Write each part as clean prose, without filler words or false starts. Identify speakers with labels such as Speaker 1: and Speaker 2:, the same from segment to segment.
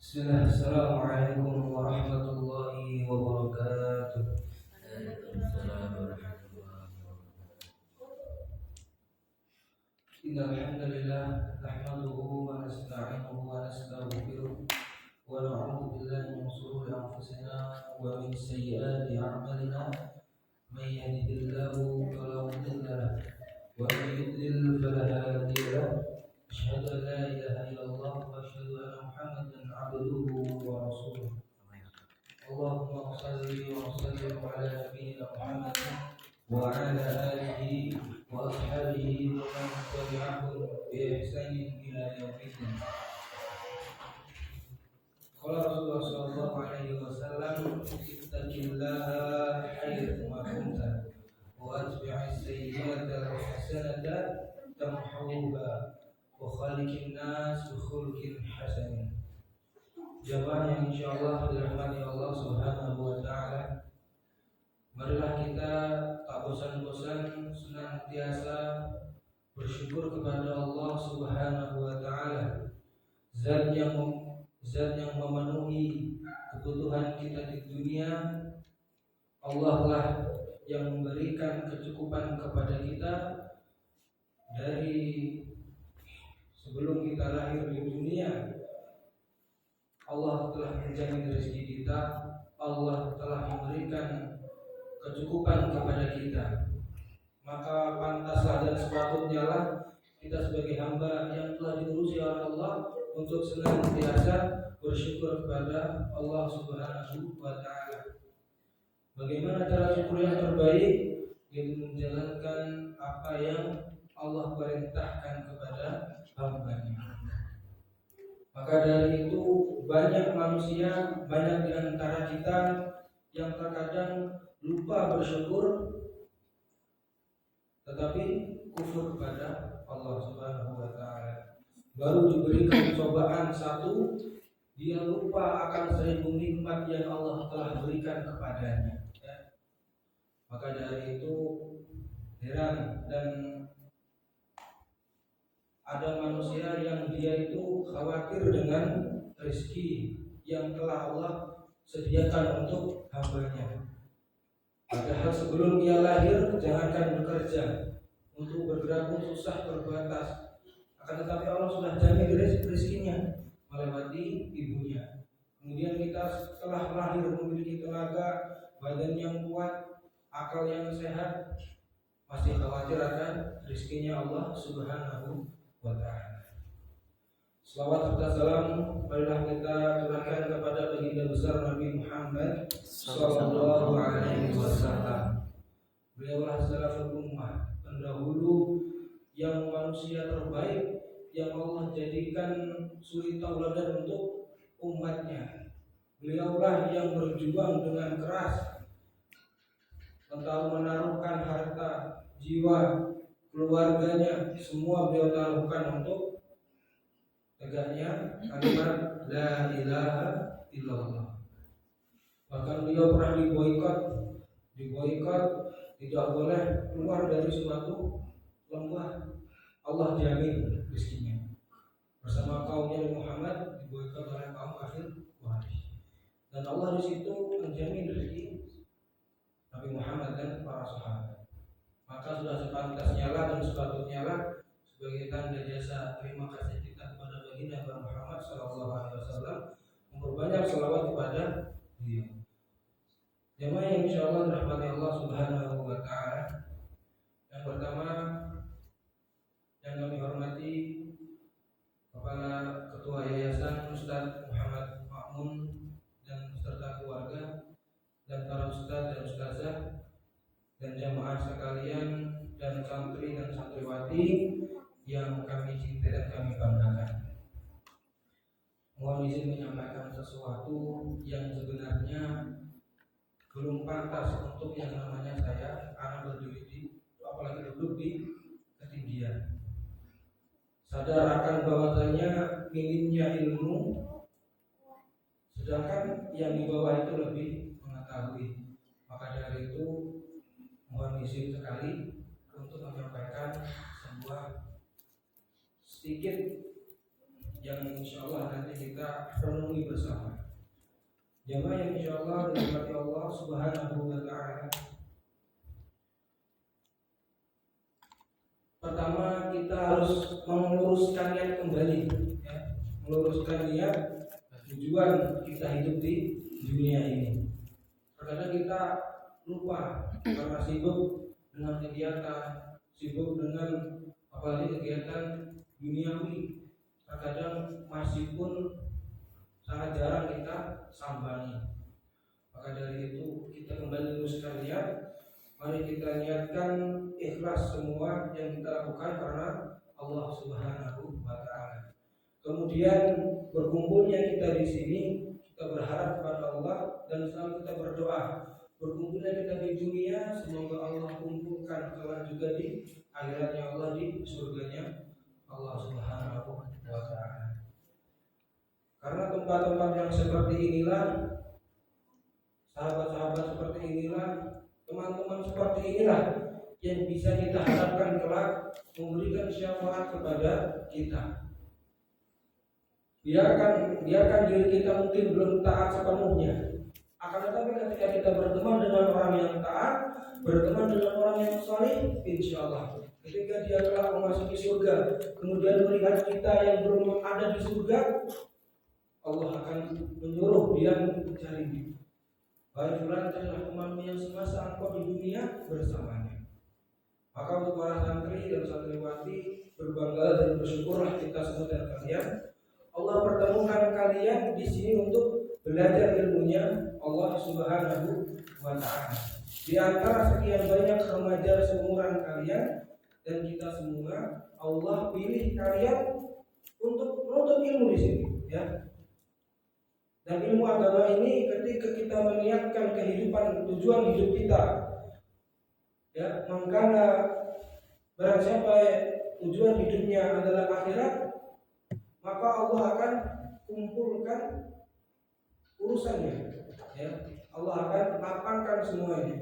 Speaker 1: Bismillah, Assalamualaikum warahmatullahi wabarakatuh.
Speaker 2: Waalaikumsalam warahmatullahi wabarakatuh.
Speaker 1: Innal hamdalillah nahmaduhu wa nasta'inuhu wa nastaghfiruh wa na'udzu billahi min shururi anfusina wa min sayyiati a'malina. May yahdihillahu fala mudilla lahu wa may yudlil fala hadiya lahu. Asyhadu an la ilaha illallah wa asyhadu anna Muhammadan 'abduhu wa rasuluh. Allahumma shalli wa sallim ala nabiyyina Muhammad wa ala alihi wa ashabihi wa man tabi'ahum bi ihsanin ila yaumiddin. Qala Rasulullah sallallahu alaihi wasallam, ittaqillaha haitsu ma kunta wa atbi'is sayyi'ata al-hasanata tamhuha wa khaliqin nas bi khuluqin hasanin. Jamaah yang insyaallah dirahmati Allah Subhanahu wa taala, marilah kita tak bosan-bosan senantiasa bersyukur kepada Allah Subhanahu wa taala, zat yang memenuhi kebutuhan kita di dunia. Allah lah yang memberikan kecukupan kepada kita dari sebelum kita lahir di dunia. Allah telah menjamin rezeki kita, Allah telah memberikan kecukupan kepada kita. Maka pantaslah dan sepatutnya lah kita sebagai hamba yang telah diurusi oleh Allah untuk senantiasa bersyukur kepada Allah Subhanahu wa taala. Bagaimana cara syukur yang terbaik? Yaitu menjalankan apa yang Allah perintahkan kepada hamba-Nya. Maka dari itu banyak manusia, banyak di antara kita yang terkadang lupa bersyukur, tetapi kufur kepada Allah Subhanahu wa taala. Baru diberikan cobaan satu, dia lupa akan 1000 nikmat yang Allah telah berikan kepadanya. Maka dari itu heran dan ada manusia yang dia itu khawatir dengan rezeki yang telah Allah sediakan untuk hambanya. Padahal sebelum dia lahir, jangankan bekerja, untuk bergerak pun susah terbatas. Akan tetapi Allah sudah jamin rezekinya melewati ibunya. Kemudian kita setelah lahir memiliki tenaga, badan yang kuat, akal yang sehat, masih khawatir akan rezekinya Allah Subhanahu wa ta'ala. Selawat serta salam marilah kita curahkan kepada baginda besar Nabi Muhammad sallallahu alaihi wasallam. Beliaulah salaful ummah, pendahulu yang manusia terbaik yang Allah jadikan suri tauladan untuk umatnya. Beliaulah yang berjuang dengan keras, entah menaruhkan harta, jiwa, keluarganya, semua beliau taruhkan untuk tegaknya kalimat la ilaha illallah. Bahkan beliau pernah diboikot, tidak boleh keluar dari suatu lembah. Allah jamin rezekinya. Bersama kaumnya Muhammad diboikot oleh kaum kafir Quraisy. Dan Allah di situ menjamin rezeki Nabi Muhammad dan para sahabat. Maka sudah sepantasnya lah dan sepatutnya lah sebagai tanda jasa terima kasih kita kepada baginda Muhammad sallallahu alaihi wasallam memperbanyak selawat kepada beliau. Jemaah yang insyaallah dirahmati Allah Subhanahu wa taala. Yang pertama yang kami hormati Kepala Ketua Yayasan Ustaz Muhammad Ma'mun dan beserta keluarga, dan para ustaz dan ustazah dan jamaah sekalian dan santri dan santriwati yang kami cintai dan kami banggakan. Mohon izin menyampaikan sesuatu yang sebenarnya belum pantas untuk yang namanya saya, karena apalagi duduk di ketinggian. Sadar akan bahwasanya minimnya ilmu, sedangkan yang di bawah itu lebih mengetahui. Maka dari itu mohon izin sekali untuk menyampaikan sebuah sedikit yang insya Allah nanti kita renungi bersama. Jamaah yang insya Allah dirahmati Allah Subhanahu wa Ta'ala. Pertama kita harus meluruskan niat kembali, ya. Meluruskan niat tujuan kita hidup di dunia ini. Terkadang kita lupa karena sibuk dengan kegiatan, sibuk dengan apalagi kegiatan duniawi. Terkadang masih pun sangat jarang kita sambangi. Maka dari itu kita kembali luruskan niat. Mari kita niatkan ikhlas semua yang kita lakukan karena Allah Subhanahu wa Ta'ala. Kemudian berkumpulnya kita di sini, kita berharap kepada Allah dan selalu kita berdoa. Berkumpulnya kita di dunia, semoga Allah kumpulkan kelak juga di akhiratnya Allah, di surganya Allah Subhanahu wa Ta'ala. Karena tempat-tempat yang seperti inilah, sahabat-sahabat seperti inilah, teman-teman seperti inilah yang bisa kita harapkan kelak memberikan syafaat kepada kita. Biarkan diri kita mungkin belum taat sepenuhnya, akan tetapi ketika kita berteman dengan orang yang taat, berteman dengan orang yang saleh, insya Allah ketika dia telah memasuki surga, kemudian melihat kita yang belum ada di surga, Allah akan menyuruh dia mencari. Wahai fulan, carilah temanmu yang semasa engkau di dunia bersamanya. Maka untuk para santri dan santriwati, berbangga dan bersyukurlah kita semua dan kalian. Allah pertemukan kalian di sini untuk belajar ilmunya Allah Subhanahu wa Ta'ala. Di antara sekian banyak remaja seumuran kalian dan kita semua, Allah pilih kalian untuk menuntut ilmu di sini, ya. Dan ilmu agama ini ketika kita meniatkan kehidupan, tujuan hidup kita, ya, maka barang siapa tujuan hidupnya adalah akhirat, maka Allah akan kumpulkan urusannya, ya. Allah akan lapangkan semuanya.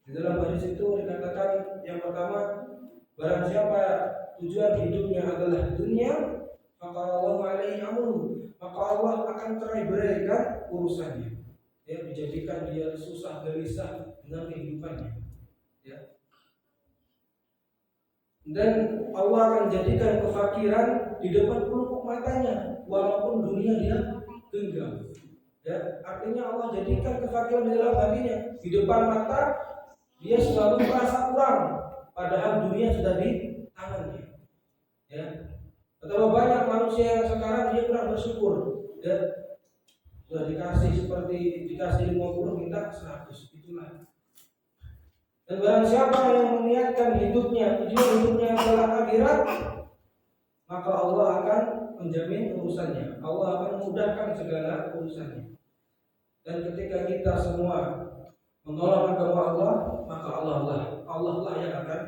Speaker 1: Di dalam hadis itu dikatakan yang pertama, barang siapa tujuan hidupnya adalah dunia, maka Allah alaihi amruhu, maka Allah akan cerai-beraikan urusannya, ya, dijadikan dia susah gelisah dengan kehidupannya, ya. Dan Allah akan jadikan kefakiran di depan pelupuk matanya, walaupun dunia dia genggam, ya. Artinya Allah jadikan kefakiran di dalam hatinya, di depan mata dia selalu merasa kurang, padahal dunia sudah di tangannya, ya. Betapa banyak manusia yang sekarang dia kurang bersyukur, ya. Sudah dikasih 50 minta 100, itulah. Dan barang siapa yang meniatkan hidupnya, tujuan hidupnya adalah akhirat, maka Allah akan menjamin urusannya. Allah akan memudahkan segala urusannya. Dan ketika kita semua menolong agama Allah, maka Allah lah yang akan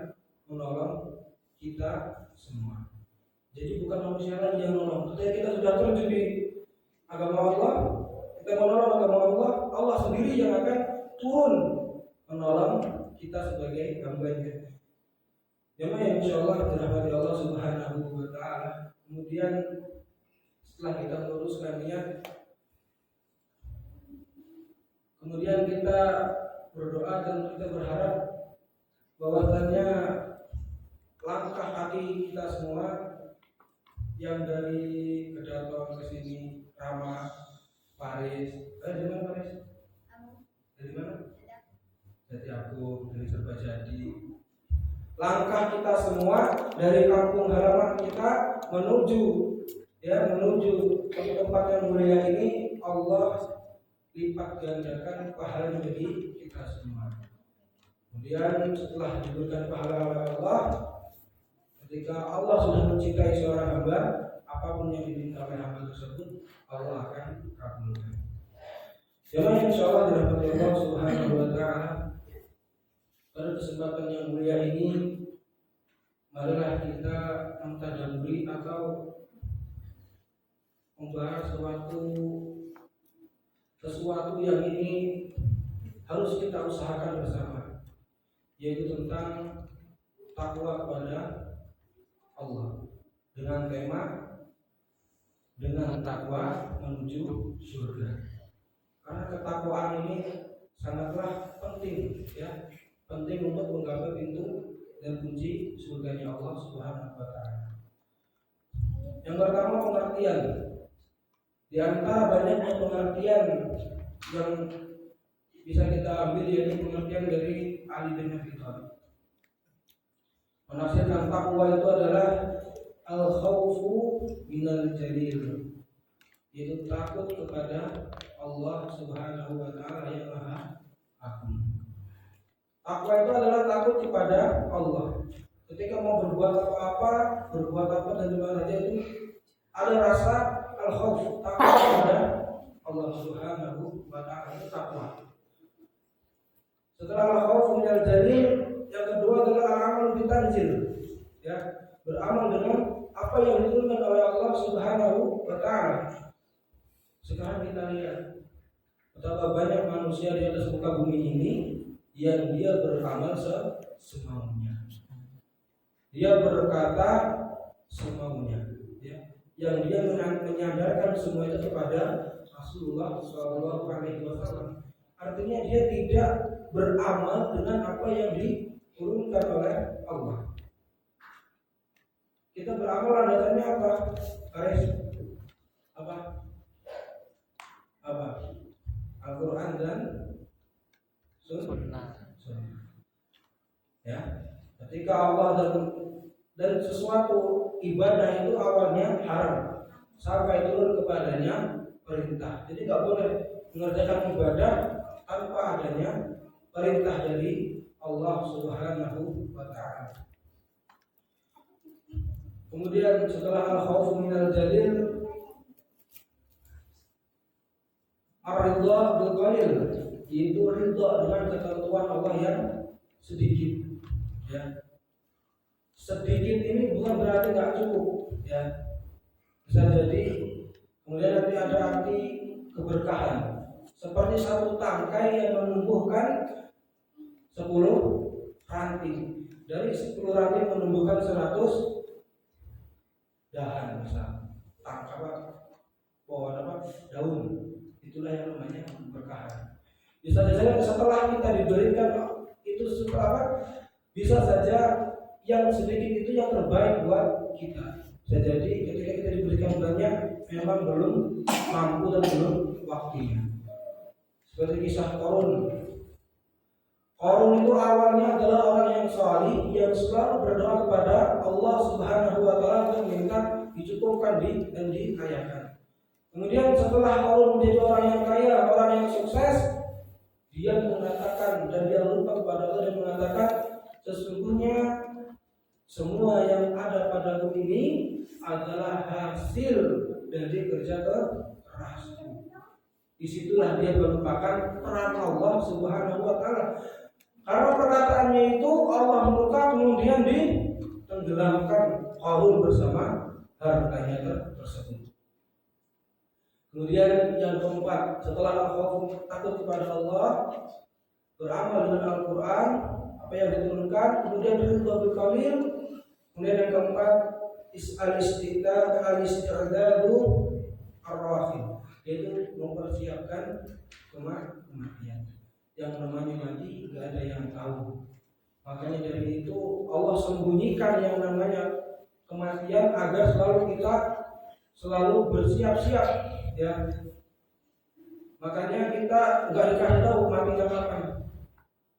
Speaker 1: menolong kita semua. Jadi bukan manusia lagi yang menolong. Ketika kita sudah terjun di agama Allah, kita menolong agama Allah, Allah sendiri yang akan turun menolong kita sebagai hamba-Nya. Jemaah yang insyaallah dirahmati Allah Subhanahu wa Ta'ala. Kemudian setelah kita meluruskan niat, kemudian kita berdoa dan kita berharap bahwasanya langkah kaki kita semua yang dari Kedaton ke sini, Rama, Paris, dari mana Paris? Dari mana? Dari aku, dari Serbajadi. Langkah kita semua dari kampung halaman kita menuju ke tempat yang mulia ini, Allah lipat gandakan pahala bagi kita semua. Kemudian setelah diberikan pahala oleh Allah, ketika Allah sudah mencintai seorang hamba, apapun yang diminta oleh hamba tersebut, Allah akan kabulkan. Jemaah yang insyaallah dirahmati Allah Subhanahu wa Ta'ala, pada kesempatan yang mulia ini, marilah kita mentadabburi atau membahas sesuatu yang ini harus kita usahakan bersama, yaitu tentang takwa kepada Allah dengan tema dengan takwa menuju surga. Karena ketakwaan ini sangatlah penting, ya, penting untuk menggapai pintu dan kunci surganya Allah Subhanahu wa taala. Yang pertama, pengertian. Di antara banyaknya pengertian yang bisa kita ambil, yaitu pengertian dari Ali bin Abi Thalib. Menafsirkan takwa itu adalah al-khawfu minal jalil, yaitu takut kepada Allah Subhanahu wa taala yang Maha Agung. Takwa itu adalah takut kepada Allah. Ketika mau berbuat apa dan di mana saja itu ada rasa al-khauf, takut kepada Allah Subhanahu wa taala, itu takwa. Setelah al-khauf minal jalil, yang kedua adalah al-amal bitanzil, ya, beramal dengan apa yang diturunkan oleh Allah Subhanahu wa taala. Sekarang kita lihat betapa banyak manusia di atas muka bumi ini yang dia beramal semaunya. Dia berkata semaunya, ya, yang dia menyandarkan semua itu kepada Rasulullah SAW. Artinya dia tidak beramal dengan apa yang diturunkan oleh Allah. Kita beramal landasannya apa? Garis apa? Al-Quran dan Sunnah. Ya, ketika Allah dan sesuatu ibadah itu awalnya haram sampai turun kepadanya perintah. Jadi nggak boleh mengerjakan ibadah tanpa adanya perintah dari Allah Subhanahu wa taala. Kemudian setelah al-khauf minal jalil, ar-ridha bil qalil, yaitu ridha dengan ketentuan Allah yang sedikit. Ya. Sedikit ini bukan berarti nggak cukup, ya. Bisa jadi kemudian nanti ada arti keberkahan. Seperti satu tangkai yang menumbuhkan 10 ranting. Dari 10 ranting menumbuhkan 100 dahan, misalnya. Daun. Itulah yang namanya keberkahan. Bisa saja setelah kita diberikan itu setelah bisa saja yang sedikit itu yang terbaik buat kita. Bisa jadi ketika kita diberikan banyak memang belum mampu dan belum waktunya. Seperti kisah Qarun. Qarun itu awalnya adalah orang yang salih yang selalu berdoa kepada Allah Subhanahu wa taala untuk minta dicukupkan dan dikayakan. Kemudian setelah Qarun menjadi orang yang kaya, orang yang sukses, dia mengatakan dan dia lupa kepada Allah dan mengatakan, sesungguhnya semua yang ada padaku ini adalah hasil dari kerja kerasku. Disitulah dia melupakan peran Allah Subhanahu wa taala. Karena perkataannya itu Allah murka, kemudian ditenggelamkan Qarun bersama hartanya tersebut. Kemudian yang keempat, setelah al-khauf takut kepada Allah, beramal dengan Al-Quran, apa yang diturunkan, kemudian ridha bil qalil. Kemudian yang keempat, al-istidadu ar-rahim, yaitu mempersiapkan kematian. Yang namanya mati tidak ada yang tahu. Makanya dari itu Allah sembunyikan yang namanya kematian agar selalu bersiap-siap, ya. Makanya kita nggak dikasih tahu matinya kapan.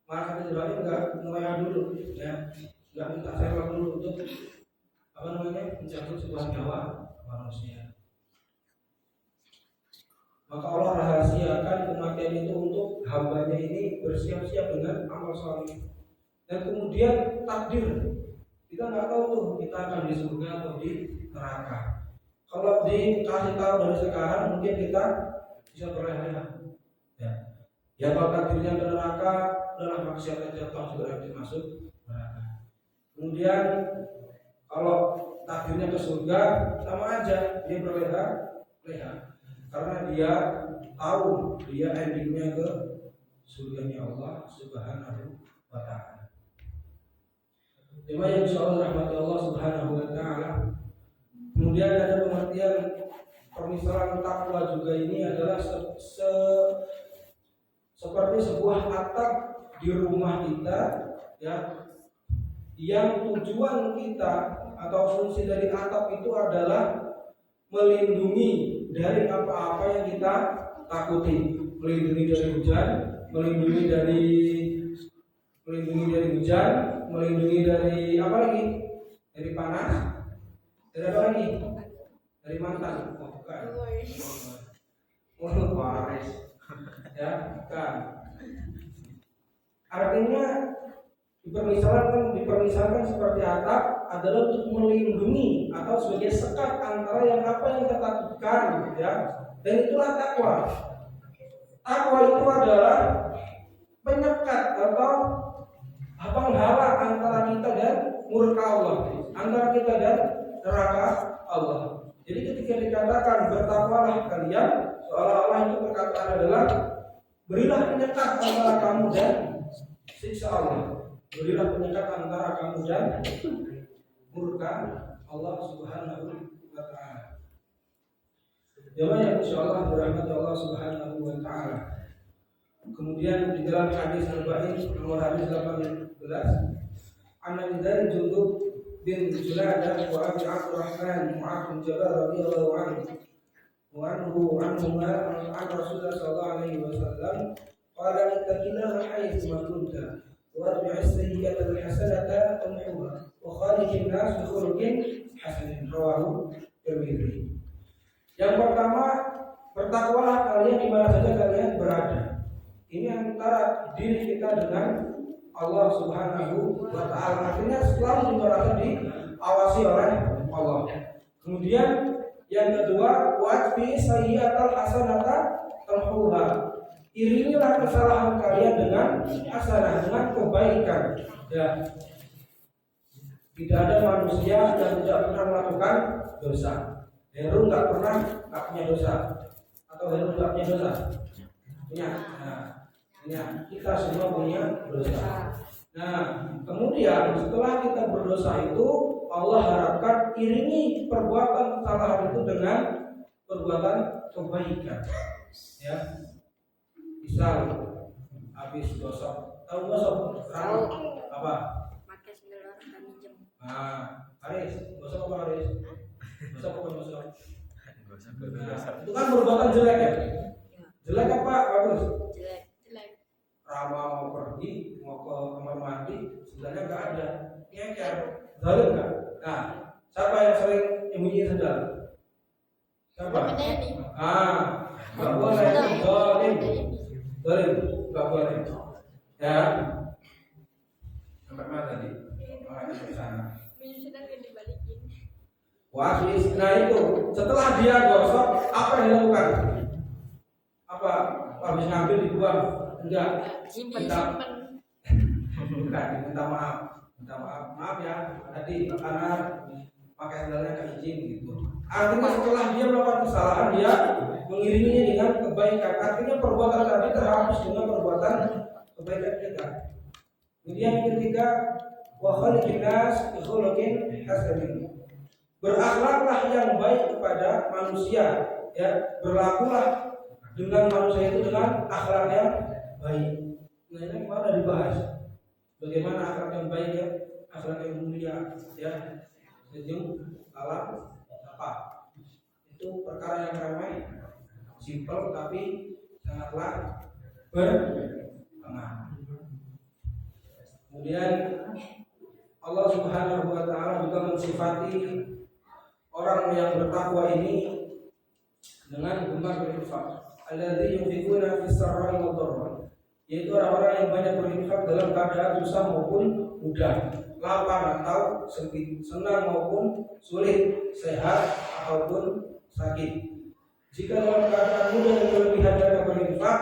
Speaker 1: Maka kita Ibrahim nggak ngoyak dulu, ya, nggak minta sewa dulu untuk mencabut sebuah nyawa manusia. Maka Allah rahasiakan kematian itu untuk hambanya ini bersiap-siap dengan amal saleh. Dan kemudian takdir, kita nggak tahu tuh kita akan di surga atau di neraka. Kalau dikasih tahu dari sekarang mungkin kita bisa berleha-leha. Ya kalau takdirnya ke neraka, adalah maksiat aja toh juga nanti masuk neraka. Kemudian kalau takdirnya ke surga, sama aja dia berleha-leha karena dia tahu dia endingnya ke surganya Allah Subhanahu wa taala. Lima yang insyaallah rahmati Allah Subhanahu wa taala. Kemudian ada pengertian permisalan takwa juga ini adalah seperti sebuah atap di rumah kita, ya, yang tujuan kita atau fungsi dari atap itu adalah melindungi dari apa-apa yang kita takuti, melindungi dari hujan, melindungi dari hujan, melindungi dari apa lagi? Dari panas, dari apa lagi? Dari mantan, oh bukan, Paris, ya bukan. Artinya dipermisalkan seperti atap adalah untuk melindungi atau sebagai sekat antara yang apa yang kita takutkan, ya. Dan itulah takwa. Takwa itu adalah penyekat atau penghalang antara kita dan murka Allah, antara kita dan neraka Allah. Jadi ketika dikatakan bertakwalah kalian, seolah-olah itu perkataan adalah berilah penyekat antara kamu dan siksa Allah. Berilah penyekat antara kamu dan murka Allah Subhanahu wa ta'ala. Jemaah yang insyaallah dirahmati Allah Subhanahu wa ta'ala. Kemudian di dalam hadis Al-Ba'in nomor hadis 18, An-Nabi dari Jundub bin Junadah wa Abi Abdurrahman Mu'adz bin Jabal radhiyallahu anhu anhuma an Rasulullah sallallahu alaihi wasallam qala ittaqillaha haitsu ma kunta وَأَتْبِعِ السَّيِّئَةَ الْحَسَنَةَ تَمْحُهَا وَخَالِقِ النَّاسَ بِخُلُقٍ حَسَنٍ رواه Tirmidzi. Yang pertama, bertakwalah kalian di mana saja kalian berada. Ini antara diri kita dengan Allah Subhanahu wa ta'ala. Artinya selalu merasa diawasi oleh Allah. Kemudian yang kedua, wa'atbi sayyi'atal hasanata tamhuha. Iringilah kesalahan kalian dengan hasanah, dengan kebaikan. Ya. Tidak ada manusia yang tidak pernah melakukan dosa. Heru nggak punya dosa. Atau Heru nggak punya dosa? Punya. Nah, kita semua punya dosa. Nah, kemudian setelah kita berdosa itu, Allah harapkan iringi perbuatan kesalahan itu dengan perbuatan kebaikan. Ya. Misal habis gosok, tahu gosok? Tahu. Apa?
Speaker 3: Pakai sendal dan minjem.
Speaker 1: Haris, gosok apa Haris? Gosok apa gosok?
Speaker 2: Gosok.
Speaker 1: Itu kan perbuatan jelek ya? Jelek apa bagus?
Speaker 3: Jelek.
Speaker 1: Rama mau pergi, mau ke kamar mandi, sebenarnya nggak ada. Ngeker, zalim nggak? Nah, siapa yang sering nyembunyi sendal? Siapa? Nggak boleh, zalim. Zalim, nggak boleh. Ya. Sampai mana tadi? Ke sana. Wah, nah itu setelah dia gosok, apa yang dilakukan? Apa? Habis ngambil dibuang? Enggak.
Speaker 3: Simpen.
Speaker 1: Bukan, minta maaf ya. Tadi makanan pakai sandalnya nggak izin gitu. Artinya setelah dia melakukan kesalahan, dia mengiringinya dengan kebaikan. Artinya perbuatan tadi terhapus dengan perbuatan kebaikan kita. Kemudian yang ketiga, wa khaliqin nas bi khuluqin hasanin. Berakhlaklah yang baik kepada manusia, ya. Berlakulah dengan manusia itu dengan akhlak yang baik. Nah, ini kemarin dibahas. Bagaimana akhlak yang baik, ya? Akhlak yang mulia, ya. Senyum, salam, apa? Itu perkara yang ramai, simpel tapi sangatlah berpengaruh. Kemudian Allah Subhanahu wa ta'ala juga mensifati orang yang bertakwa ini dengan gemar berinfak. Alladzi yunfiquna fis sarra'i wad dharra. Yaitu orang-orang yang banyak berinfak dalam keadaan susah maupun mudah, lapang atau sempit, senang maupun sulit, sehat ataupun sakit. Jika dalam keadaan mudah dan kelebihan mereka berinfak,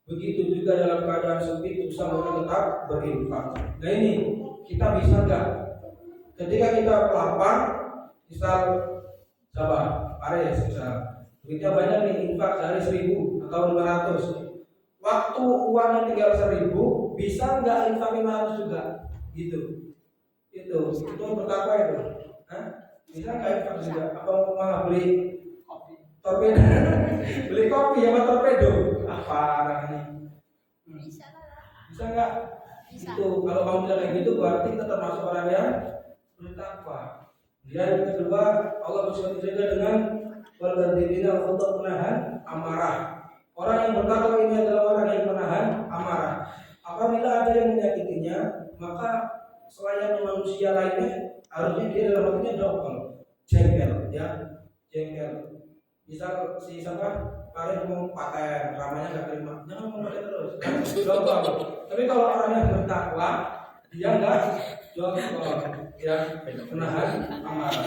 Speaker 1: begitu juga dalam keadaan sempit susah mereka tetap berinfak. Nah ini kita bisa nggak? Ketika kita lapang, misal sabar, Aris misal, duitnya banyak nih, infak sehari 1.000 atau 500. Waktu uangnya tinggal 1.000, bisa nggak infak 500 juga? Gitu. Itu bertakwa itu. Hah? Bisa nggak infak juga? Apa malah beli torpedo. Beli kopi sama torpedo. Apa ini?
Speaker 3: Bisa lah.
Speaker 1: Bisa nggak?
Speaker 3: Bisa.
Speaker 1: Itu kalau kamu bilang kayak gitu berarti kita termasuk orang yang bertakwa. Dan kedua, Allah bersifat juga dengan walladzina untuk menahan amarah. Orang yang bertakwa ini adalah orang yang menahan amarah. Apabila ada yang menyakitinya, maka selayaknya manusia lainnya harusnya dia dalam hatinya double jengkel, ya jengkel. Misal si siapa kalian mau paten, ramanya nggak terima, jangan mau paten terus, double. Tapi kalau orang yang bertakwa, dia nggak double, ya menahan amarah.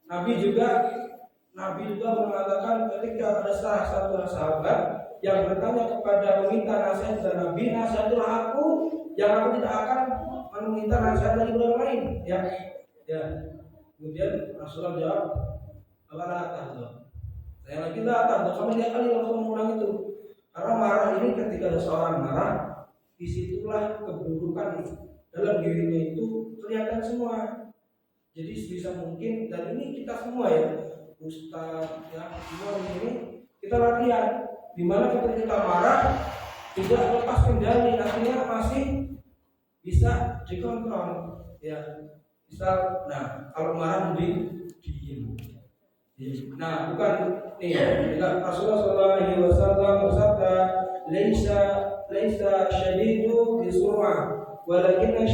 Speaker 1: Nabi juga mengatakan ketika ada salah satu sahabat yang bertanya kepada meminta nasihat dari Nabi, nasihatilah aku yang aku tidak akan meminta nasihat dari orang lain. Ya. Kemudian Rasulullah jawab, apa kata? Saya lagi datang, sama dia kali langsung mengulang itu. Karena marah ini ketika ada seorang marah, disitulah keburukan dalam dirinya itu kelihatan semua. Jadi sebisa mungkin, dan ini kita semua ya, Ustaz, ya semua ini kita latihan. Dimana ketika kita marah tidak lepas kendali, artinya masih bisa dikontrol. Ya, misal, nah kalau marah mending diem. Nah, bukan nih, Rasulullah SAW bersabda, "Laisa syadidu bisur'ah, walakinna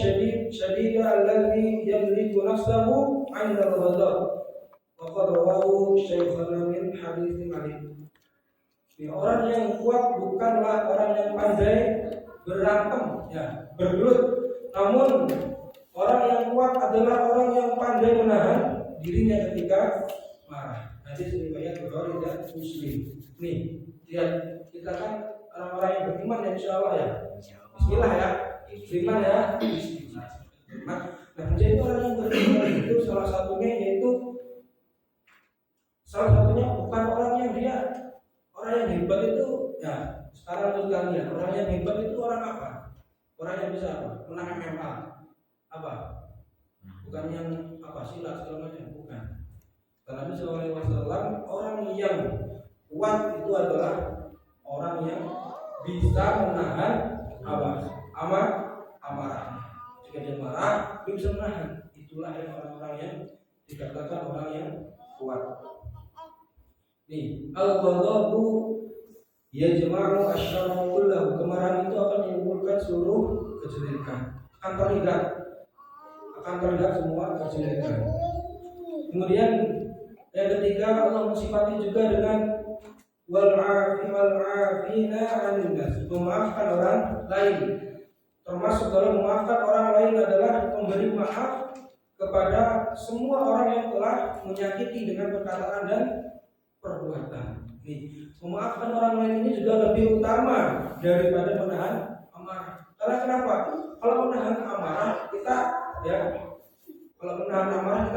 Speaker 1: syadida alladhi yamliku nafsahu 'inda al-ghadab." Wa qad rawahu Syaikhuna min hadits Ali. Orang yang kuat bukanlah orang yang pandai berantem, ya, bergelut. Namun orang yang kuat adalah orang yang pandai menahan dirinya ketika marah. Hadis riwayat Bukhari dan Muslim. Nih, lihat kita kan orang-orang yang beriman ya, insya Allah ya. Bismillah ya, beriman ya. Nah, menjadi orang yang beriman itu salah satunya bukan orang yang dia orang yang hebat itu, ya sekarang menurut kalian orang yang hebat itu orang apa? Orang yang bisa apa? Menang MMA apa? Bukan yang apa silat segala macam, bukan. Karena Nabi SAW orang yang kuat itu adalah orang yang bisa menahan apa? Amarah. Jika dia marah, dia bisa menahan. Itulah yang orang-orang yang dikatakan orang yang kuat. Nih, al-ghadabu yajma'u asyara kullahu. Kemarahan itu akan menimbulkan seluruh kejelekan. Akan terlihat semua kejelekan. Kemudian yang ketiga, Allah mensifati juga dengan wal-'afina 'anil nas, memaafkan orang lain. Termasuk dalam memaafkan orang lain adalah memberi maaf kepada semua orang yang telah menyakiti dengan perkataan dan perbuatan. Nih, memaafkan orang lain ini juga lebih utama daripada menahan amarah. Karena kenapa? Kalau menahan amarah kita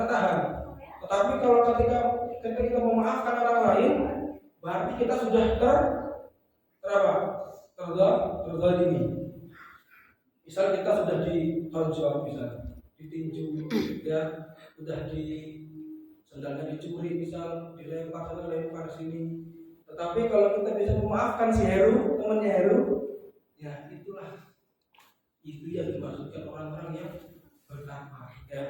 Speaker 1: tahan. Tetapi kalau ketika kita memaafkan orang lain, berarti kita sudah terzalimi. Misal kita sudah ditonjok, misal ditinju, ya, sudah sendalnya dicuri, misal dilempar sana lempar sini. Tetapi kalau kita bisa memaafkan si Heru, temannya Heru, ya itu yang dimaksudkan orang-orang yang bertakwa. Ya,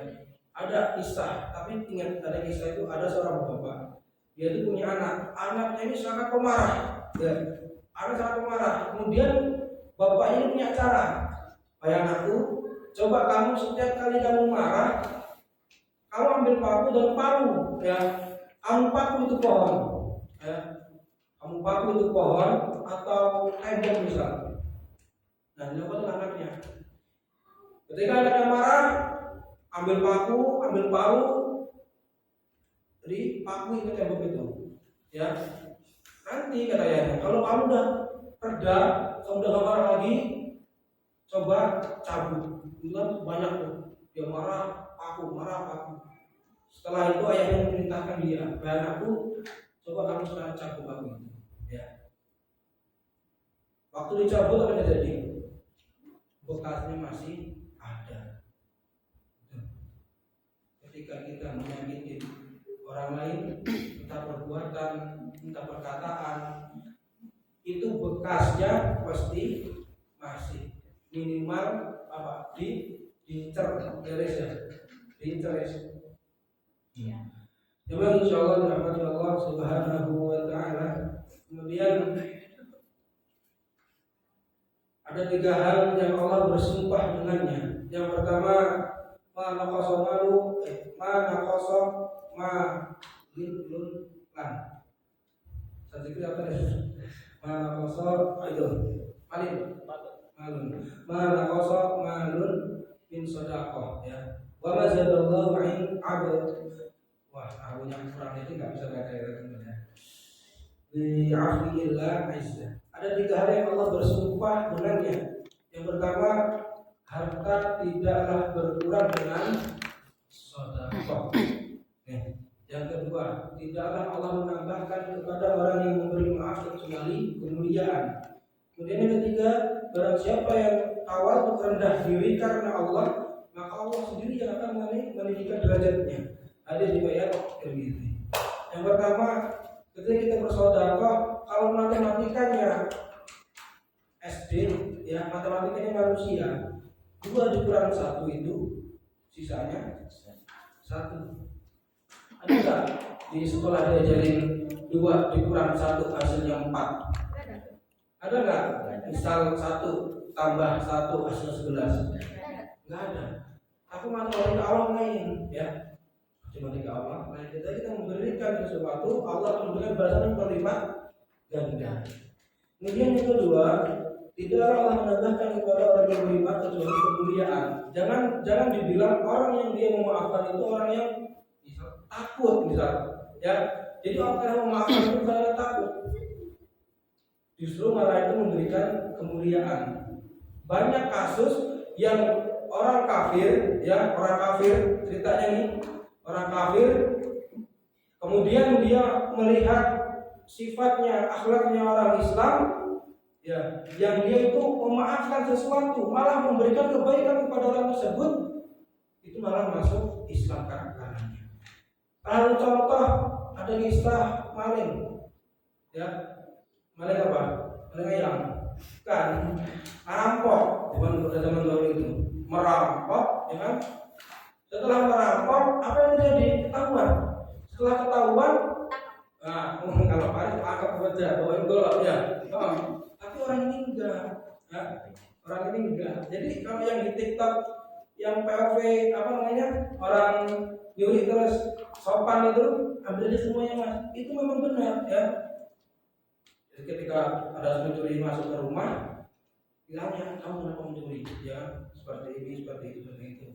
Speaker 1: ada kisah, tapi ingat ada kisah itu ada seorang bapak, dia itu punya anaknya ini sangat pemarah, ya, sangat pemarah. Kemudian bapak ini punya cara, anakku, coba kamu setiap kali kamu marah, kamu ambil paku dan palu, ya, kamu paku itu pohon, ya, kamu paku itu pohon atau tembok misal. Nah, dilakukan anaknya. Ketika anaknya marah, ambil paku, ambil palu, jadi paku itu tembok itu, ya. Nanti katanya, kalau kamu udah reda, kamu udah gak marah lagi, coba cabut. Itu banyak tuh, dia marah paku. Setelah itu ayahnya memerintahkan dia, anakku, coba kamu sekarang cabut paku itu, ya. Waktu dicabut apa jadi? Bekasnya masih ada. Ketika kita menyakiti orang lain, kita perbuatan entah perkataan, itu bekasnya pasti masih minimal apa diincer beres ya, diincer. Jadi insyaallah dirahmati Allah Subhanahu wa taala. Kemudian ada 3 hal yang Allah bersumpah dengannya. Yang pertama, ma naqasa ma lilun lan. Sedikit apa ya? Ma naqasa malun. Ma naqasa malun min shadaqah ya. Wa ma zadallahu 'in 'abd. Wah, aku yang kurang itu enggak bisa baca ya teman-teman. Bi 'afwillah aizzah. Ada 3 hal yang Allah bersumpah dengannya. Yang pertama, harta tidaklah berkurang dengan sedekah. Yang kedua, tidaklah Allah menambahkan kepada orang yang memberi maaf kecuali kemuliaan. Kemudian yang ketiga, barang siapa yang awal rendah diri karena Allah, maka Allah sendiri yang akan meninggikan derajatnya. Hadis riwayat Tirmidzi. Yang pertama, ketika kita bersedekah, kalau matematikanya SD, ya matematikanya manusia, 2 dikurang 1 itu sisanya 1. Ada nggak di sekolah diajarin 2 dikurang 1 hasilnya 4? Ada nggak? Misal 1 tambah 1 hasilnya 11? Nggak ada. Aku matematika Allah main, ya. Matematika Allah. Nah, kita memberikan sesuatu, Allah memberikan balasan berlipat ganda. Kemudian yang kedua, tidaklah Allah menambahkan kepada orang yang beriman kecuali kemuliaan. Jangan dibilang orang yang dia memaafkan itu orang yang takut misal, ya. Jadi orang yang memaafkan itu bukan takut. Justru malah itu memberikan kemuliaan. Banyak kasus yang orang kafir, ya, orang kafir ceritanya nih, orang kafir kemudian dia melihat sifatnya, akhlaknya orang Islam, ya, yang dia itu memaafkan sesuatu, malah memberikan kebaikan kepada orang tersebut, itu malah masuk Islam karenanya. Lalu contoh ada kisah maling, ya, maling apa? Maling ayam, kan? Merampok, pada zaman dahulu itu, merampok, ya kan? Setelah merampok, apa yang terjadi? Ketahuan. Setelah ketahuan, nah, kalau paling angkat saja, bawain golok ya. Tapi orang ini enggak, ya. Orang ini enggak. Jadi kalau yang di TikTok, yang POV apa namanya, orang nyuri terus sopan itu, ambil aja semuanya mas. Itu memang benar, ya. Jadi ketika ada pencuri masuk ke rumah, bilangnya kamu kenapa mencuri? Ya, seperti ini, seperti itu, seperti itu.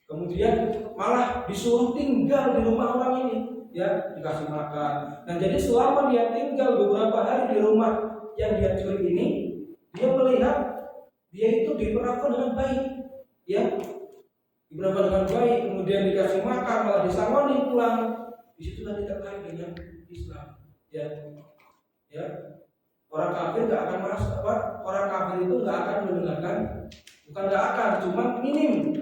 Speaker 1: Kemudian malah disuruh tinggal di rumah orang ini, ya, dikasih makan. Nah, jadi selama dia tinggal beberapa hari di rumah yang dia curi ini, dia melihat dia itu diperlakukan dengan baik, ya, diperlakukan dengan baik. Kemudian dikasih makan, malah disangoni pulang. Disitulah dia tertarik dengan Islam, ya. Orang kafir nggak akan masuk, orang kafir itu nggak akan mendengarkan, bukan nggak akan, cuma minim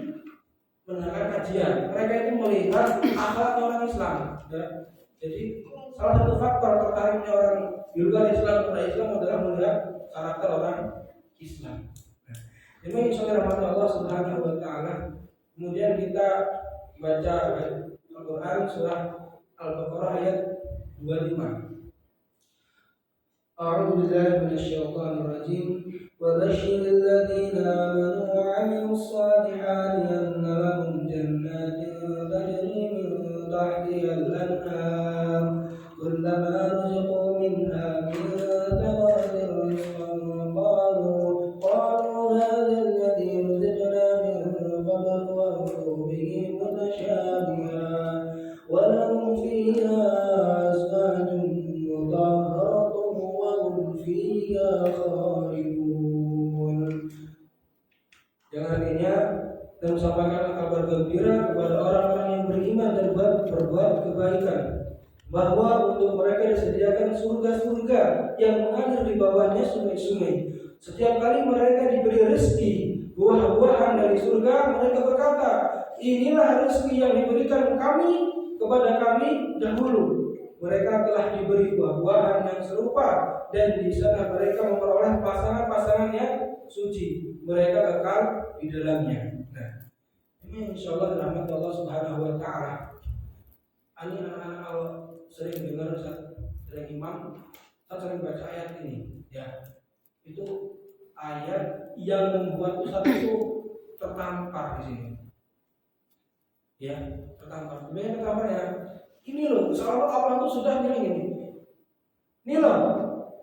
Speaker 1: mendengarkan kajian. Mereka itu melihat akhlak orang Islam, ya. Jadi salah satu faktor tertariknya orang di luar Islam kepada Islam adalah melihat karakter orang Islam. Jadi insyaallah Allah Subhanahu wa taala. Kemudian kita baca Al-Qur'an surah Al-Baqarah ayat 25. A'udzu billahi minasyaitonir rajim. Wa basyiril ladzina amanu wa 'amilus solihati anna lahum jannatin tajri min tahtiha al-anhar kullama ruziqu minha min thamaratin rizqan qalu hadha alladhi ruziqna min qabl wa hum bihi mutashabihan wa lahum fiha azwajun mutahharatun wa hum fiha khalidun. Yang artinya dan sampaikan kabar gembira kepada orang-orang yang beriman dan berbuat kebaikan, bahwa untuk mereka disediakan surga-surga yang mengalir di bawahnya sungai-sungai. Setiap kali mereka diberi rezeki buah-buahan dari surga, mereka berkata, inilah rezeki yang diberikan kami kepada kami dahulu. mereka telah diberi buah-buahan yang serupa, dan di sana mereka memperoleh pasangan-pasangan yang suci. Mereka kekal di dalamnya. Nah, ini insya Allah rahmat Allah Subhanahu Wa Taala. Ini anak-anak kalau sering dengar dari imam, kita sering baca ayat ini, ya. Itu ayat yang membuat Ustaz itu tertampar di sini. Ya, tertampar. Sebenarnya tertampar ya. Ini loh, seolah Allah itu sudah bilang ini. Ini loh,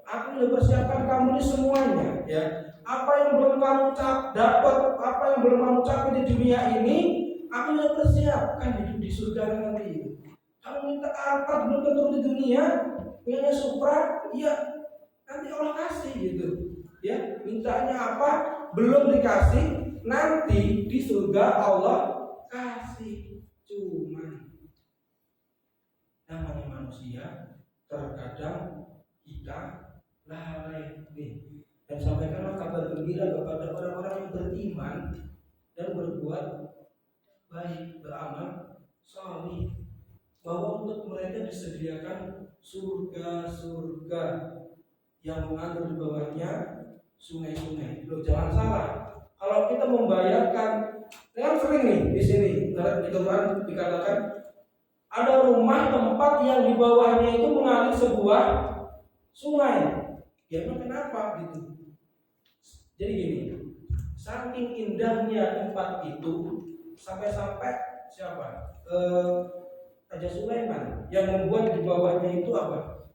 Speaker 1: aku sudah persiapkan kamu ini semuanya, ya. Apa yang belum kamu dapat, apa yang belum kamu capai di dunia ini, aku sudah persiapkan di surga nanti. Kamu minta apa belum tentu di dunia, punya supra, ya nanti Allah kasih gitu. Ya, mintanya apa belum dikasih, nanti di surga Allah kasih. Cuman namanya manusia, terkadang kita lalai nih. Dan sampaikanlah kabar gembira kepada orang-orang yang beriman dan berbuat baik, beramal salih, bahwa untuk mereka disediakan surga-surga yang mengalir di bawahnya sungai-sungai. Loh, jangan salah. Kalau kita membayangkan, dengan sering nih di sini, di Quran dikatakan ada rumah tempat yang di bawahnya itu mengalir sebuah sungai. Ya, kenapa gitu? Jadi gini, saking indahnya tempat itu sampai-sampai siapa? Raja Sulaiman yang membuat di bawahnya itu apa?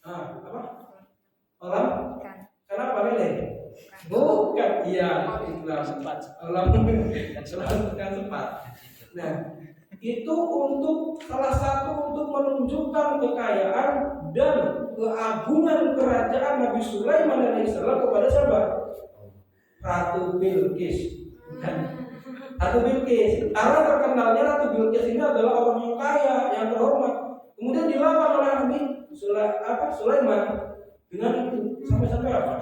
Speaker 1: Apa? Kolam? Kenapa lele? Bukan, iya, kolam bukan tempat. Nah, itu untuk salah satu untuk menunjukkan kekayaan dan keagungan kerajaan Nabi Sulaiman alaihissalam kepada siapa? Ratu Bilqis. Ratu Bilqis. Karena terkenalnya Ratu Bilqis ini adalah orang yang kaya, yang terhormat. Kemudian dilawan oleh Nabi Sulaiman dengan itu. Sampai-sampai apa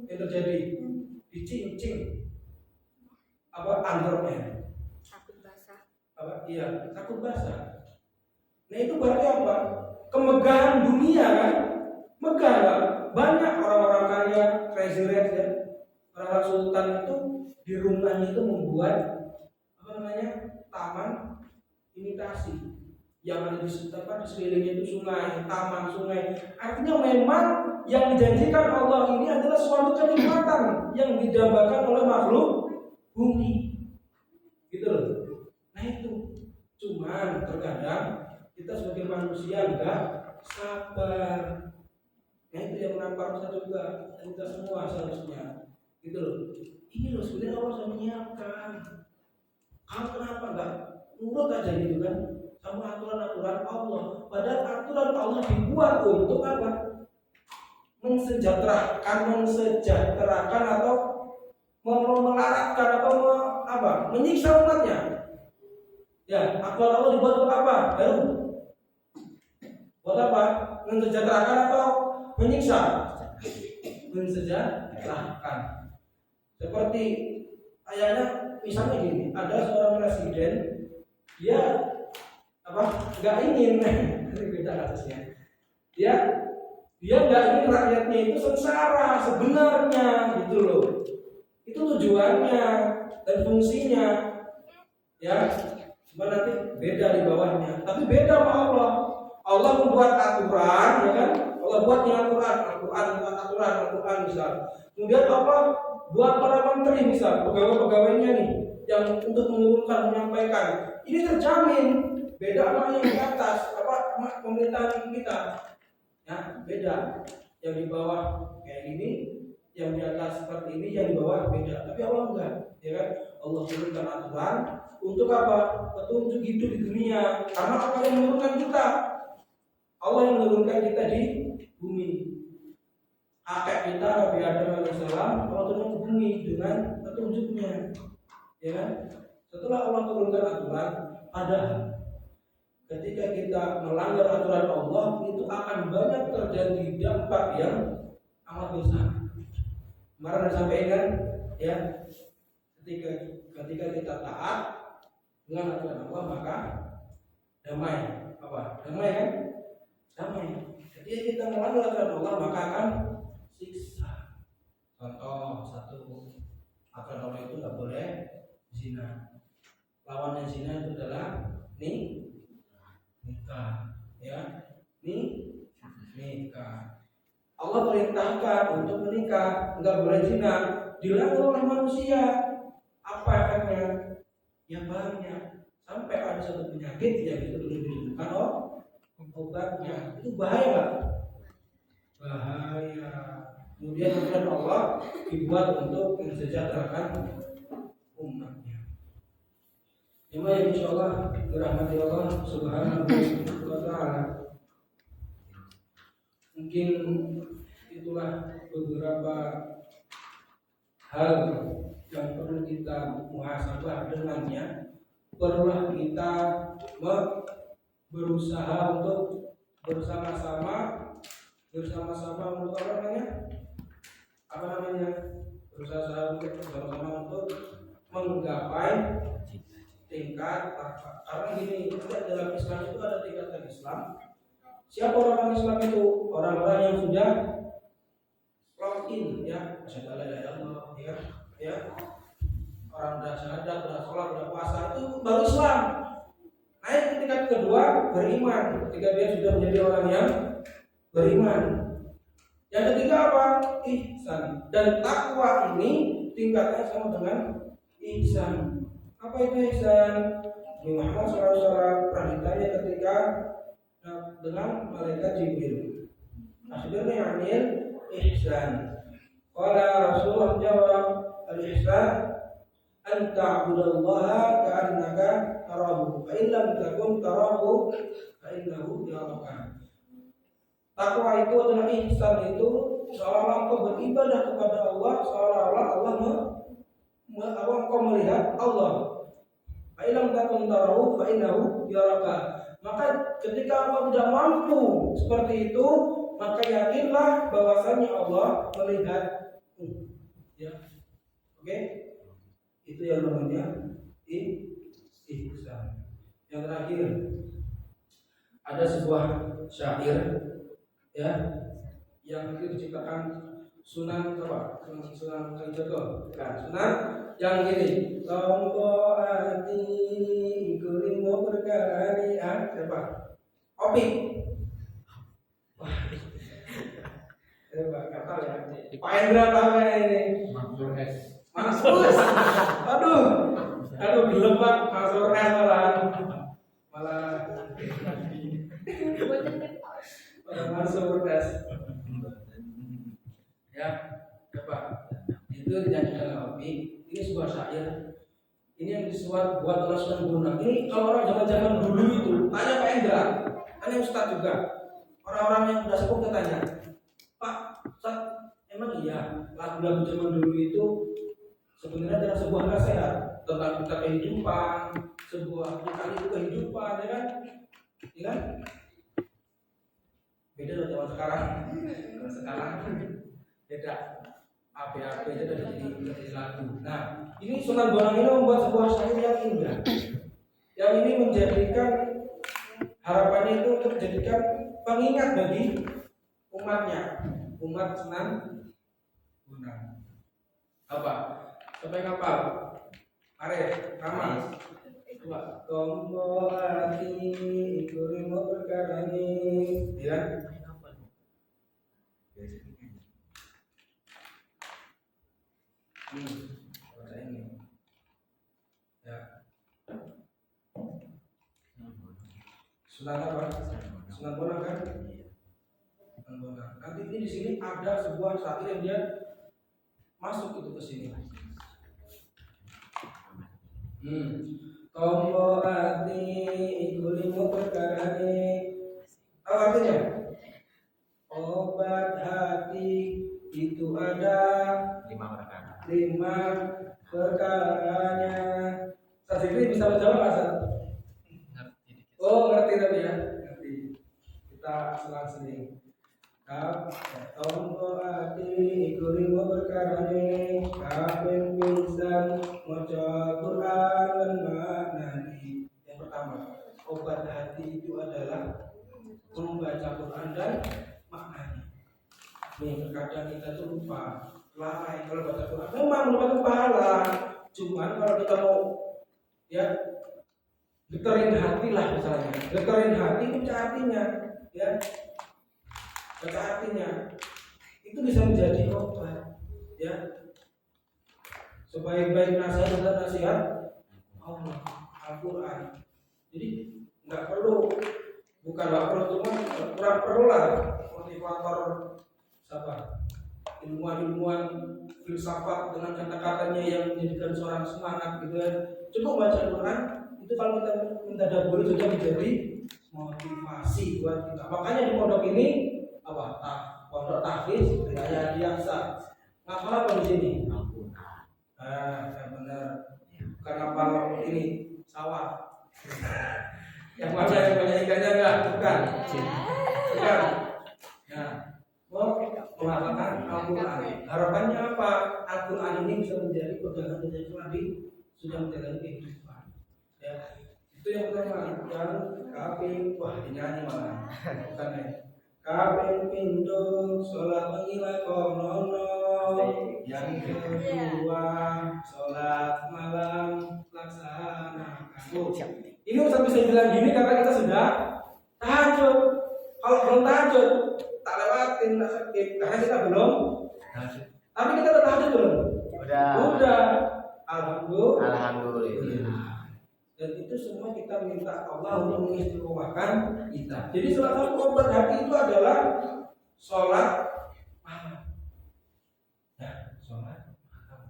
Speaker 1: yang terjadi? Dicincin androknya.
Speaker 3: Takut basah.
Speaker 1: Iya, takut basah. Nah, itu berarti apa? Kemegahan dunia kan? Megah kan? Banyak orang-orang kaya, crazy rich ya. Orang-orang sultan itu di rumahnya itu membuat taman imitasi yang ada di sekelilingnya itu sungai, taman sungai. Artinya memang yang dijanjikan Allah ini adalah suatu kenikmatan yang didambakan oleh makhluk bumi. Gitu loh. Nah itu. Cuman terkadang kita sebagai manusia enggak sabar. Nah itu yang menampar kita juga, kita semua seharusnya. Gitu loh. Ini loh sebenarnya Allah sudah menyiapkan. Kamu kenapa enggak nurut aja gitu kan sama aturan-aturan Allah? Padahal aturan Allah dibuat untuk apa? Mensejahterakan atau melaratkan atau menyiksa umatnya. Ya, aturan Allah dibuat untuk apa? Buat apa? Mensejahterakan atau menyiksa? Mensejahterakan. Seperti ayahnya, misalnya gini, ada seorang presiden, dia nggak ingin, beda kasusnya. Dia nggak ingin rakyatnya itu sengsara sebenarnya, gitu loh. Itu tujuannya dan fungsinya, ya. Cuma nanti beda di bawahnya. Tapi beda sama Allah. Allah membuat aturan, ya kan? Allah buat Al-Quran buat aturan, Al-Quran misal. Kemudian Allah buat para menteri misal, pegawai-pegawainya nih, yang untuk menurunkan, menyampaikan. Ini terjamin beda sama yang di atas, pemerintahan kita. Ya, beda. Yang di bawah kayak gini, yang di atas seperti ini, yang di bawah beda. Tapi Allah enggak, ya kan? Allah turunkan aturan untuk apa? Petunjuk hidup di dunia. Karena Allah yang menurunkan kita. Allah yang menurunkan kita di bumi. Kakek kita Nabi Adam alaihissalam Allah turun ke bumi dengan petunjuknya, ya kan? Setelah Allah turunkan aturan, padahal ketika kita melanggar aturan Allah itu akan banyak terjadi dampak yang amat besar. Kemarin disampaikan, ya, ketika kita taat dengan aturan Allah maka damai. Damai kan? damai. Jadi kita melanggar aturan Allah maka akan siksa. Contoh satu, aturan Allah itu nggak boleh zina. Lawannya zina itu adalah nikah, ya, nikah. Allah perintahkan untuk menikah, nggak boleh zina. Dilanggar oleh manusia, apa efeknya? Ya banyak. Sampai ada satu penyakit yang itu belum ditemukan obatnya. Itu bahaya nggak? Bahaya. Kemudian aturan Allah dibuat untuk mensejahterakan umatnya. Yang insya Allah dirahmati Allah Subhanahu wa Ta'ala. Mungkin itulah beberapa hal yang perlu kita muhasabah dengannya. Perlulah kita berusaha untuk bersama-sama untuk berusaha bersama-sama untuk menggapai tingkat takwa. Karena gini, dalam Islam itu ada tingkatan Islam. Siapa orang Islam itu? Orang-orang yang sudah lock in, ya, asyhadu alla ilaha illallah, ya. Orang sudah syahadat, sudah sholat, sudah puasa, itu baru Islam. Naik ke tingkat kedua, beriman. Ketika dia sudah menjadi orang yang beriman. Yang ketiga apa? Ihsan. Dan takwa ini tingkatnya sama dengan ihsan. Apa itu ihsan? Muhammad SAW pernah ditanya ketika dengan malaikat Jibril, akhirnya yanil ihsan. Qala Rasulullah jawab, al-ihsan an ta'budallaha ka'annaka tarahu fa in lam takun tarahu fa innahu yaraka. Takwa itu adalah ihsan, itu seolah-olah engkau beribadah kepada Allah seolah-olah Allah engkau melihat Allah. Fa in lam takun tarahu fa innahu yaraka. Maka ketika engkau tidak mampu seperti itu, maka yakinlah bahwasanya Allah melihatmu. Ya. Oke? Itu yang namanya ihsan. Yang terakhir, ada sebuah syair, ya, yang itu diciptakan Sunan apa? Sunan Kalijogo. Bukan, Sunan yang gini. Tombo ati kurimu berkali siapa? Opi. Wah. Enggak tahu ya. Pak Endra tahu ya ini. Masuk. Aduh gelap Pak, masuk malah masuk tes. Ya, coba. Itu dinyanyikan oleh Opi. Ini sebuah syair. Ini yang disuat buat oleh Sunan Bonang. Ini kalau orang zaman-zaman dulu itu, tanya Pak Endra, tanya Ustaz juga. Orang-orang yang sudah sepuh katanya, Pak, Ustaz, emang iya lagu-lagu zaman dulu itu sebenarnya adalah sebuah nasihat tentang kita kehidupan, sebuah kali itu kehidupan, ya kan? Ya kan? Beda dengan zaman sekarang. Kalau sekarang beda. Apa-apa aja udah jadi lagu. Nah, ini Sunan Bonang ini membuat sebuah syair yang indah. Yang ini menjadikan harapannya itu untuk menjadikan pengingat bagi umatnya, umat Sunan Bonang. Apa? Sampai kapal. Arif, Rama. Coba. Tombo hati ikurimu perkara ini. Ya. Baca ini. Ya. Sunan apa? Sunan Bonang kan? Sunan Bonang. Nanti ini di sini ada sebuah syair yang dia masuk itu ke sini. Tombo hati ikulimu perkara ini. Apa artinya? Obat hati itu ada 5 perkaranya. Ustaz Zikri bisa menjawab nggak, Ustaz? Oh, ngerti tapi ya, ngerti. Kita selang sini. Tombo hati ikulimu perkarane, kabeh pisan maca Quran lan maknani. Yang pertama, obat hati itu adalah membaca Quran dan maknanya. Nih terkadang kita tuh lupa, lalai kalau baca Quran. Memang mendapat pahala, cuman kalau kita mau ya geterin hati lah misalnya, geterin hati baca hatinya, ya baca hatinya itu bisa menjadi obat, ya sebaik-baik nasihat dan nasihat Allah Al-Quran. Jadi nggak perlu, bukan nggak perlu, cuma kurang perlu lah motivator siapa ilmuwan filsafat dengan kata-katanya yang menjadikan seorang semangat gitu ya. Cukup baca Quran itu kalau kita mentadabburi sudah menjadi motivasi buat kita. Makanya di pondok ini apa? Pondok tahfiz Hidayah Diaksa. Ngapal apa di sini? Yang benar. Bukan ngapal ini sawah. Yang banyak ikannya enggak? Bukan. Bukan. Nah, menghafalkan Al-Quran. Harapannya apa? Al-Quran ini bisa menjadi pegangan kita selagi sudah menjalani kehidupan. Ya, itu yang pertama. Yang kaping, wah dinyanyi malah. Bukan ya. Kaping pindho sholat mengira konono. Yang kedua sholat malam laksanakan. Ini usah bisa bilang gini karena kita sudah tahajud. Kalau belum tahajud tak lewatin, tak skip karena kita belum. Tapi kita udah tahajud belum? Udah. Alhamdulillah. Dan itu semua kita minta Allah untuk mengistimewakan kita. Jadi salah satu obat hati itu adalah sholat malam. Ya, sholat malam.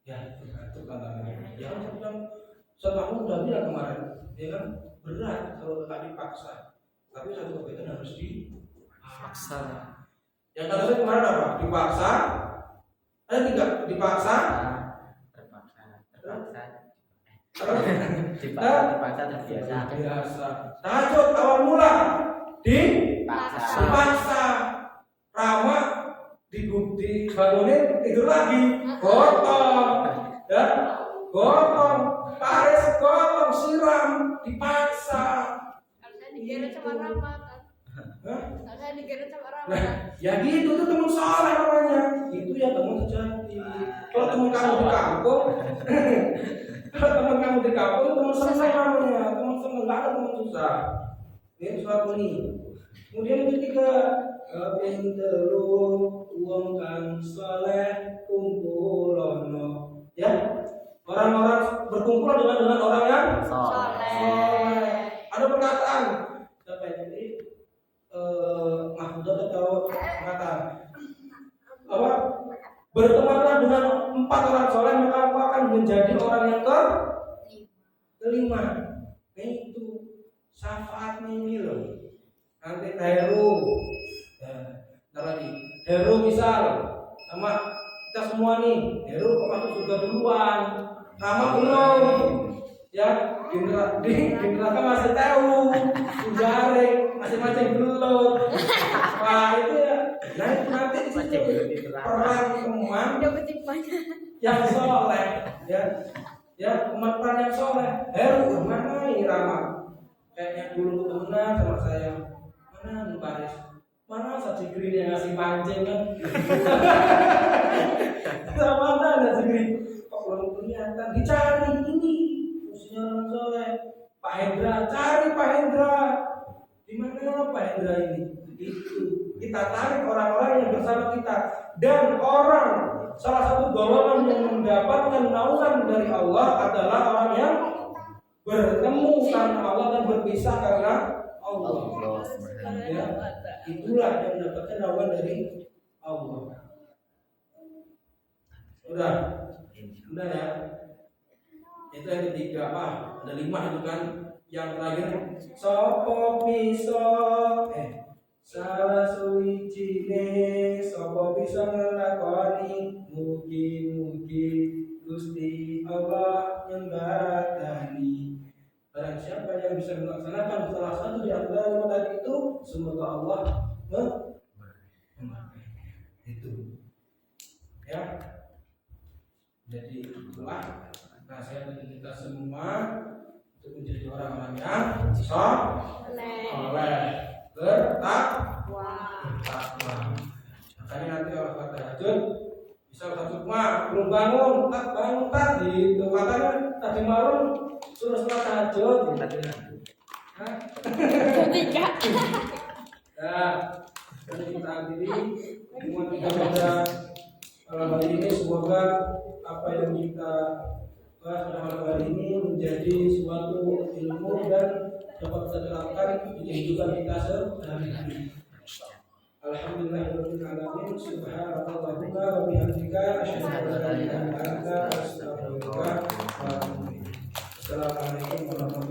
Speaker 1: Ya, itu tantangannya. Jangan bilang sholat malam udah bilang kemarin, ya kan berat kalau tak dipaksa. Tapi satu kebaikan harus dipaksa. Yang kata saya kemarin apa? Dipaksa. Ada tidak dipaksa?
Speaker 2: Dipaksa terbiasa.
Speaker 1: Tahajud awal mula dipaksa. Ramah dibangunin tidur lagi. Gotong, ya, gotong, pares gotong, siram, dipaksa.
Speaker 3: Digeret sama Ramadan. Saya digeret sama Ramadan.
Speaker 1: Nah, ya gitu tuh teman soleh namanya. Itu ya teman sejati. Kalau teman kamu di kampung, kalau teman kamu di kampung, teman senang namanya. Teman senang, nggak ada teman susah. Ini suatu ini. Kemudian yang ketiga, kaping telu wong kang soleh kumpulono. Ya, orang-orang berkumpul dengan orang yang soleh. Ada perkataan siapa ini? Mahfud atau perkataan apa? Bertemanlah dengan 4 orang soleh maka engkau akan menjadi orang yang kelima. Nah itu syafaatnya ini loh. Nanti Heru, lagi Heru misal sama kita semua nih. Heru kok masuk surga duluan, Rama belum. Ya, di neraka masih tahu, jaring masing-masing belum. Wah itu ya. Nah itu nanti di situ perang teman yang soleh, ya teman yang soleh. Heru mana ini Rama? Kayaknya dulu temenan sama saya. Mana nih Paris? Mana Saji Green yang ngasih pancing kan? Mana ada Saji Green? Kok belum kelihatan? Dicari ini. Orang soleh, Pak Hendra, cari Pak Hendra. Di mana Pak Hendra ini? Itu kita tarik orang-orang yang bersama kita dan orang salah satu golongan yang mendapatkan naungan dari Allah adalah orang yang bertemu karena Allah dan berpisah karena Allah. Ya, itulah yang mendapatkan naungan dari Allah. Udah ya. Itu yang ketiga ada 5 itu kan. Yang terakhir sopo bisa salah suwijine sopo bisa ngelakoni mugi-mugi Gusti Allah nyembatani. Barang siapa yang bisa melaksanakan salah satu di antara 5 tadi itu, semoga Allah itu ya. Jadi itulah nasihat dari kita semua untuk menjadi orang-orang yang soleh. oleh bertakwa.
Speaker 3: Wah.
Speaker 1: Makanya nanti kalau sholat tahajud bisa tahajud belum bangun tadi katanya tadi malam suruh sholat tahajud
Speaker 2: Tadi
Speaker 3: Tiga.
Speaker 1: ya jadi kita akhiri mohon kita pada malam hari ini. Semoga apa yang kita bahas pada malam hari ini menjadi suatu ilmu dan dapat kita terapkan di kehidupan kita sehari-hari. Alhamdulillahirabbil alamin. Subhanallahumma wa bihamdika asyhadu an la ilaha illa anta astaghfiruka wa atubu ilaik. Assalamualaikum warahmatullahi wabarakatuh.